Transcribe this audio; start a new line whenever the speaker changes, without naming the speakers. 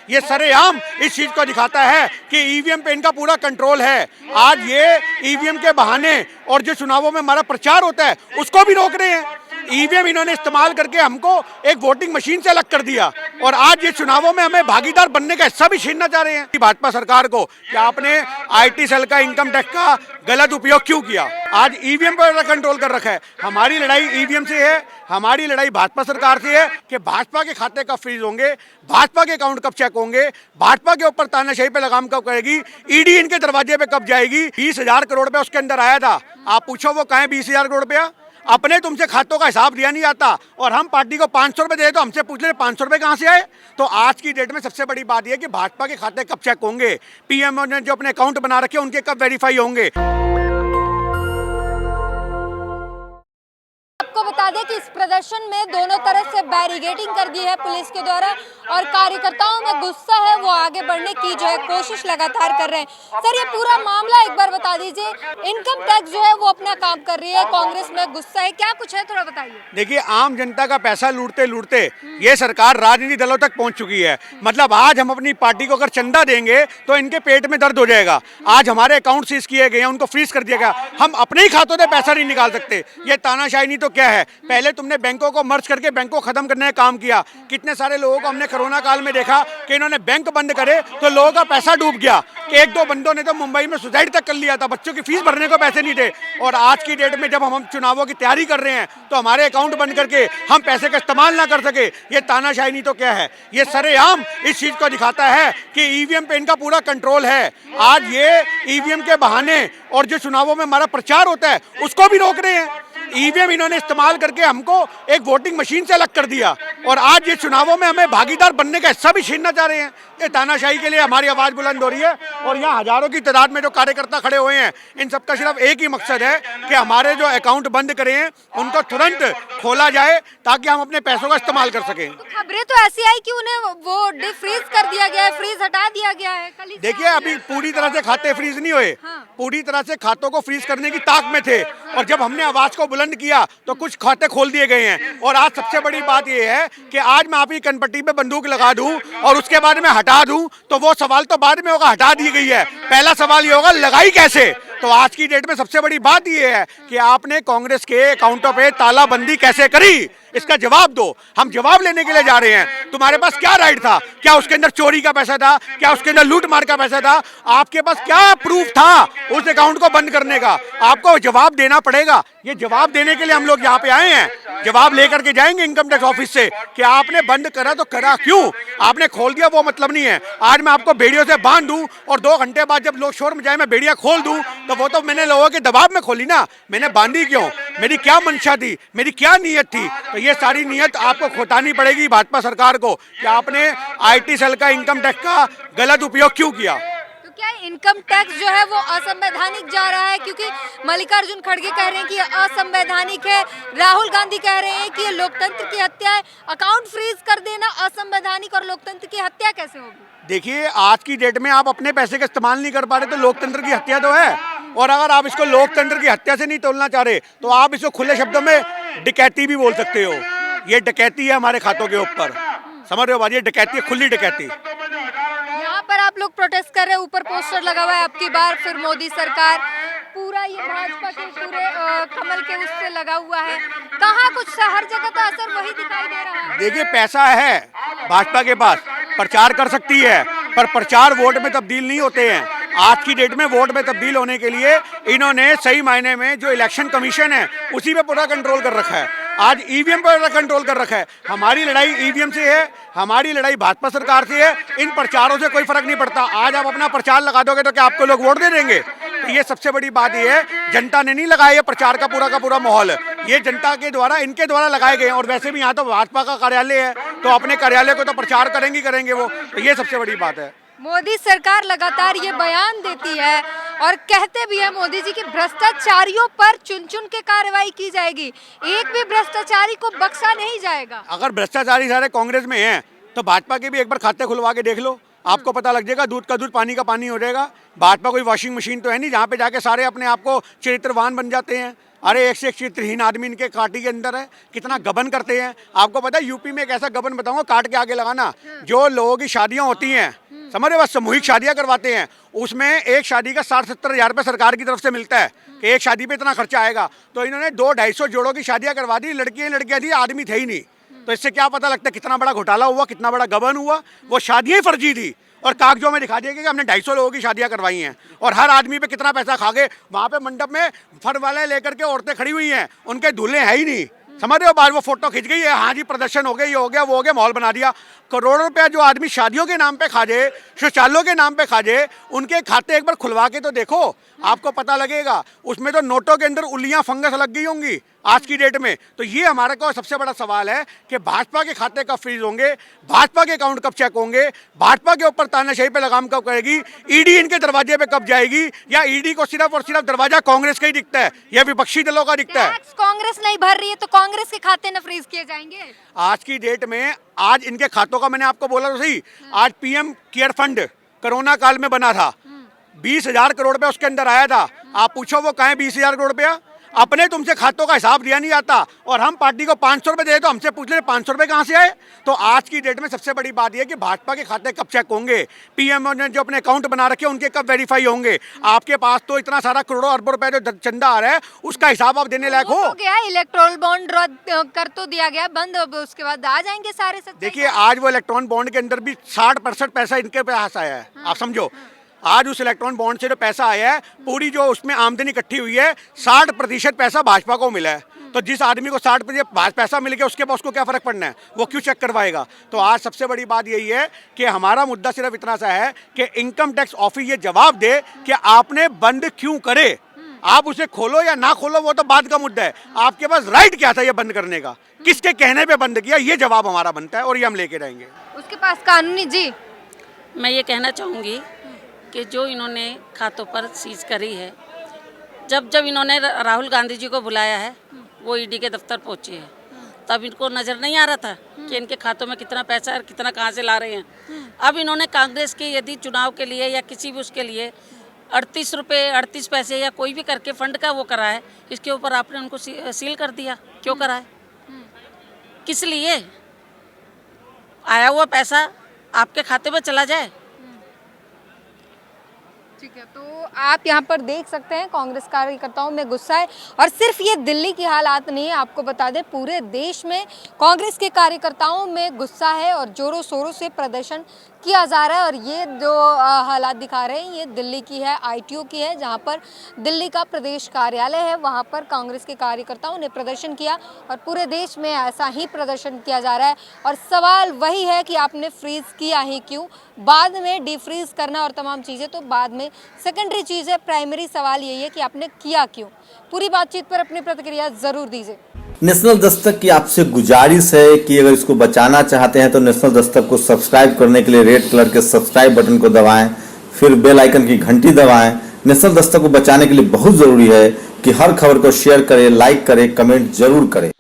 ये सरेआम इस चीज को दिखाता है कि ईवीएम पे इनका पूरा कंट्रोल है। आज ये ईवीएम के बहाने और जो चुनावों में हमारा प्रचार होता है उसको भी रोक रहे हैं। ईवीएम इन्होंने इस्तेमाल करके हमको एक वोटिंग मशीन से अलग कर दिया और आज ये चुनावों में हमें भागीदार बनने का हिस्सा भी छीनना चाह रहे हैं। भाजपा सरकार को कि आपने आईटी सेल का, इनकम टैक्स का गलत उपयोग क्यों किया? आज ईवीएम पर कंट्रोल कर रखा है। हमारी लड़ाई ईवीएम से है, हमारी लड़ाई भाजपा सरकार से है कि भाजपा के खाते कब फ्रीज होंगे, भाजपा के अकाउंट कब चेक होंगे, भाजपा के ऊपर तानाशाही पे लगाम कब करेगी, ईडी इनके दरवाजे पे कब जाएगी। 20,000 करोड़ रुपया उसके अंदर आया था, आप पूछो वो कहाँ है 20,000 करोड़ रुपया? अपने तुमसे खातों का हिसाब दिया नहीं जाता और हम पार्टी को 500 रुपए दे तो हमसे पूछ ले 500 रुपए कहाँ से आए। तो आज की डेट में सबसे बड़ी बात यह कि भाजपा के खाते कब चेक होंगे, पीएम ने जो अपने अकाउंट बना रखे उनके कब वेरीफाई होंगे।
आपको बता दें कि इस प्रदर्शन में दोनों तरफ से बैरिगेटिंग कर दी है पुलिस के द्वारा और कार्यकर्ताओं में गुस्सा है, वो आगे बढ़ने की जो है कोशिश लगातार कर रहे हैं। सर, ये पूरा मामला एक बार बता दीजिए। इनकम टैक्स जो है वो अपना काम कर रही है, कांग्रेस में गुस्सा है, क्या कुछ है थोड़ा बताइए।
देखिए, आम जनता का पैसा लूटते लूटते ये सरकार राजनीतिक दलों तक पहुंच चुकी है। मतलब आज हम अपनी पार्टी को अगर चंदा देंगे तो इनके पेट में दर्द हो जाएगा। आज हमारे अकाउंट सीज किए गए हैं, उनको फ्रीज कर दिया गया, हम अपने ही खातों से पैसा नहीं निकाल सकते। ये तानाशाही नहीं तो क्या है? पहले तुमने बैंकों को मर्ज करके बैंकों को खत्म करने का काम किया। कितने सारे लोगों को हमने कोरोना काल में देखा कि इन्होंने बैंक बंद करे तो लोगों का पैसा डूब गया कि एक दो बंदों ने तो मुंबई में सुसाइड तक कर लिया था, बच्चों की फीस भरने को पैसे नहीं थे। और आज की डेट में जब हम चुनावों की तैयारी कर रहे हैं तो हमारे अकाउंट बंद करके हम पैसे का इस्तेमाल ना कर सके, ये तानाशाही नहीं तो क्या है? ये सरेआम इस चीज को दिखाता है कि ईवीएम पे इनका पूरा कंट्रोल है। आज ये ईवीएम के बहाने और जो चुनावों में हमारा प्रचार होता है उसको भी रोक रहे हैं। ईवीएम इन्होंने इस्तेमाल करके हमको एक वोटिंग मशीन से अलग कर दिया और आज ये चुनावों में हमें भागीदार बनने का हिस्सा भी छीनना चाह रहे हैं। ये तानाशाही के लिए हमारी आवाज बुलंद हो रही है और यहाँ हजारों की तादाद में जो कार्यकर्ता खड़े हुए हैं, इन सबका सिर्फ एक ही मकसद है कि हमारे जो अकाउंट बंद करे हैं उनको तुरंत खोला जाए ताकि हम अपने पैसों का इस्तेमाल कर सकें।
तो खबरें तो ऐसी आई कि उन्हें वो डिफ्रीज कर दिया गया है, फ्रीज हटा दिया गया है।
देखिए, अभी पूरी तरह से खाते फ्रीज नहीं हुए, पूरी तरह से खातों को फ्रीज करने की ताक में थे और जब हमने आवाज को बुलंद किया तो कुछ खाते खोल दिए गए हैं। और आज सबसे बड़ी बात यह है कि आज मैं आपकी कनपट्टी पे बंदूक लगा दूं और उसके बाद में हटा दूं तो वो सवाल तो बाद में होगा, हटा दी गई है। पहला सवाल ये होगा लगाई कैसे? तो आज की डेट में सबसे बड़ी बात यह है कि आपने कांग्रेस के अकाउंटों पे तालाबंदी कैसे करी, इसका जवाब दो। हम जवाब लेने के लिए जा रहे हैं। तुम्हारे पास क्या राइट था? क्या उसके अंदर चोरी का पैसा था? क्या उसके अंदर लूट मार का पैसा था? आपके पास क्या प्रूफ था उस अकाउंट को बंद करने का? आपको जवाब देना पड़ेगा। ये जवाब देने के लिए हम लोग यहाँ पे आए हैं। जवाब लेकर के जाएंगे इनकम टैक्स ऑफिस से कि आपने बंद करा तो करा क्यों, आपने खोल दिया वो मतलब नहीं है। आज मैं आपको बेड़ियों से बांध दूं और 2 घंटे बाद जब लोग शोर मचाए मैं बेड़ियां खोल दूं तो वो तो मैंने लोगों के दबाव में खोली ना, मैंने बांधी क्यों? मेरी क्या मंशा थी, मेरी क्या नीयत थी? तो ये सारी नीयत आपको खोटानी पड़ेगी भाजपा सरकार को कि आपने आईटी सेल का, इनकम टैक्स का गलत उपयोग क्यों किया।
तो क्या इनकम टैक्स जो है वो असंवैधानिक जा रहा है? क्योंकि मल्लिकार्जुन खड़गे कह रहे हैं कि ये असंवैधानिक है, राहुल गांधी कह रहे हैं कि ये लोकतंत्र की हत्या है। अकाउंट फ्रीज कर देना असंवैधानिक और लोकतंत्र की हत्या कैसे होगी?
देखिए, आज की डेट में आप अपने पैसे का इस्तेमाल नहीं कर पा रहे तो लोकतंत्र की हत्या तो है। और अगर आप इसको लोकतंत्र की हत्या से नहीं तोलना चाह रहे तो आप इसको खुले शब्दों में डकैती भी बोल सकते हो। ये डकैती है हमारे खातों के ऊपर, समझ रहे हो बात? ये डकैती है, खुली डकैती।
यहाँ पर आप लोग प्रोटेस्ट कर रहे हैं, ऊपर पोस्टर लगा हुआ है आपकी बार फिर मोदी सरकार, पूरा ये भाजपा के पूरे कमल के उससे लगा हुआ है। कहाँ कुछ हर जगह तो असर वही दिखाई दे रहा है।
देखिए, पैसा है भाजपा के पास, प्रचार कर सकती है, पर प्रचार वोट में तब्दील नहीं होते हैं। आज की डेट में वोट में तब्दील होने के लिए इन्होंने सही मायने में जो इलेक्शन कमीशन है उसी पे पूरा कंट्रोल कर रखा है। आज ईवीएम पर कंट्रोल कर रखा है। हमारी लड़ाई ईवीएम से है, हमारी लड़ाई भाजपा सरकार से है। इन प्रचारों से कोई फर्क नहीं पड़ता। आज आप अपना प्रचार लगा दोगे तो क्या आपको लोग वोट दे देंगे? तो ये सबसे बड़ी बात ये है, जनता ने नहीं लगाया ये प्रचार का पूरा माहौल, ये जनता के द्वारा, इनके द्वारा लगाए गए। और वैसे भी यहाँ तो भाजपा का कार्यालय है तो अपने कार्यालय को तो प्रचार करेंगे वो। तो ये सबसे बड़ी बात है।
मोदी सरकार लगातार ये बयान देती है और कहते भी है मोदी जी कि भ्रष्टाचारियों पर चुन चुन के कार्रवाई की जाएगी, एक भी भ्रष्टाचारी को बख्शा नहीं जाएगा।
अगर भ्रष्टाचारी सारे कांग्रेस में हैं तो भाजपा के भी एक बार खाते खुलवा के देख लो, आपको पता लग जाएगा। दूध का दूध, पानी का पानी हो जाएगा। भाजपा कोई वॉशिंग मशीन तो है नहीं जहाँ पे जाके सारे अपने आप को चरित्रवान बन जाते हैं। अरे एक से एक चरित्रहीन आदमी इनके पार्टी के अंदर है, कितना गबन करते हैं। आपको पता है यूपी में एक ऐसा गबन बताऊंगा, काट के आगे लगाना, जो लोगों की शादियां होती हैं, समझ रहे हो, बस सामूहिक शादियां करवाते हैं, उसमें एक शादी का 60-70 हज़ार रुपये सरकार की तरफ से मिलता है कि एक शादी पे इतना खर्चा आएगा। तो इन्होंने 200-250 जोड़ों की शादियां करवा दी, लड़कियां थी, आदमी थे ही नहीं। तो इससे क्या पता लगता है कितना बड़ा घोटाला हुआ, कितना बड़ा गबन हुआ। वो शादियां ही फर्जी थी और कागजों में दिखा दिया कि हमने 250 लोगों की शादियां करवाई हैं और हर आदमी पे कितना पैसा खा गए। वहाँ पे मंडप में फर वाले लेकर के औरतें खड़ी हुई हैं, उनके दूल्हे हैं ही नहीं, समझ रहे हो। बाद वो फोटो खिंच गई है, हाँ जी प्रदर्शन हो गया, ये हो गया, वो हो गया, माहौल बना दिया। करोड़ों रुपया जो आदमी शादियों के नाम पे खा जाए, शौचालयों के नाम पे खा जाए, उनके खाते एक बार खुलवा के तो देखो, आपको पता लगेगा। उसमें तो नोटों के अंदर उल्लियां फंगस लग गई होंगी आज की डेट में। तो ये हमारे को सबसे बड़ा सवाल है कि भाजपा के खाते कब फ्रीज होंगे, भाजपा के अकाउंट कब चेक होंगे, भाजपा के ऊपर तानाशाही पे लगाम कब करेगी, ईडी इनके दरवाजे पे कब जाएगी, या ईडी को सिर्फ और सिर्फ दरवाजा कांग्रेस का ही दिखता है या विपक्षी दलों का दिखता है।
टैक्स कांग्रेस नहीं भर रही है तो कांग्रेस के खाते न फ्रीज किए जाएंगे।
आज की डेट में, आज इनके खातों का मैंने आपको बोला तो सही, आज पीएम केयर फंड कोरोना काल में बना था, 20,000 करोड़ रुपया उसके अंदर आया था। आप पूछो वो कहाँ है 20,000 करोड़ रुपया, अपने तुमसे खातों का हिसाब दिया नहीं जाता। और हम पार्टी को 500 रुपये दे तो हमसे पूछ ले 500 रुपये कहाँ से आए। तो आज की डेट में सबसे बड़ी बात यह कि भाजपा के खाते कब चेक होंगे, पीएम ने जो अपने अकाउंट बना रखे उनके कब वेरीफाई होंगे। आपके पास तो इतना सारा करोड़ों अरबों रुपए जो चंदा आ रहा है, उसका हिसाब आप देने लायक हो।
गया इलेक्ट्रोल बॉन्ड रद्द कर तो दिया गया बंद, अब उसके बाद आ जाएंगे सारे सच्चाई।
देखिए आज वो इलेक्ट्रॉन बॉन्ड के अंदर भी 60% पैसा इनके पास आया है, आप समझो। आज उस इलेक्ट्रॉन बॉन्ड से जो पैसा आया है, पूरी जो उसमें आमदनी इकट्ठी हुई है, 60% पैसा भाजपा को मिला है। तो जिस आदमी को 60% पैसा मिल गया, उसके पास उसको क्या फर्क पड़ना है, वो क्यों चेक करवाएगा। तो आज सबसे बड़ी बात यही है कि हमारा मुद्दा सिर्फ इतना सा है कि इनकम टैक्स ऑफिस ये जवाब दे कि आपने बंद क्यों करे। आप उसे खोलो या ना खोलो वो तो बात का मुद्दा है, आपके पास राइट क्या था ये बंद करने का, किसके कहने पे बंद किया, ये जवाब हमारा बनता है और ये हम लेके रहेंगे।
उसके पास कानूनी जी,
मैं ये कहना चाहूँगी कि जो इन्होंने खातों पर सीज करी है, जब इन्होंने राहुल गांधी जी को बुलाया है, वो ईडी के दफ्तर पहुंचे हैं, तब इनको नज़र नहीं आ रहा था कि इनके खातों में कितना पैसा है और कितना कहाँ से ला रहे हैं। अब इन्होंने कांग्रेस के यदि चुनाव के लिए या किसी भी उसके लिए 38 रुपये 38 पैसे या कोई भी करके फंड का वो करा है, इसके ऊपर आपने उनको सील कर दिया। क्यों करा है, किस लिए? आया हुआ पैसा आपके खाते में चला जाए।
ठीक है, तो आप यहाँ पर देख सकते हैं कांग्रेस कार्यकर्ताओं में गुस्सा है। और सिर्फ ये दिल्ली की हालात नहीं है, आपको बता दें पूरे देश में कांग्रेस के कार्यकर्ताओं में गुस्सा है और जोरों शोरों से प्रदर्शन किया जा रहा है। और ये जो हालात दिखा रहे हैं ये दिल्ली की है, आईटीओ की है, जहाँ पर दिल्ली का प्रदेश कार्यालय है, वहाँ पर कांग्रेस के कार्यकर्ताओं ने प्रदर्शन किया और पूरे देश में ऐसा ही प्रदर्शन किया जा रहा है। और सवाल वही है कि आपने फ्रीज किया ही क्यों, बाद में डिफ्रीज करना और तमाम चीज़ें तो बाद में सेकेंडरी चीज़ है, प्राइमरी सवाल यही है कि आपने किया क्यों। पूरी बातचीत पर अपनी प्रतिक्रिया ज़रूर दीजिए।
नेशनल दस्तक की आपसे गुजारिश है कि अगर इसको बचाना चाहते हैं तो नेशनल दस्तक को सब्सक्राइब करने के लिए रेड कलर के सब्सक्राइब बटन को दबाएं, फिर बेल आइकन की घंटी दबाएं। नेशनल दस्तक को बचाने के लिए बहुत ज़रूरी है कि हर खबर को शेयर करें, लाइक करें, कमेंट जरूर करें।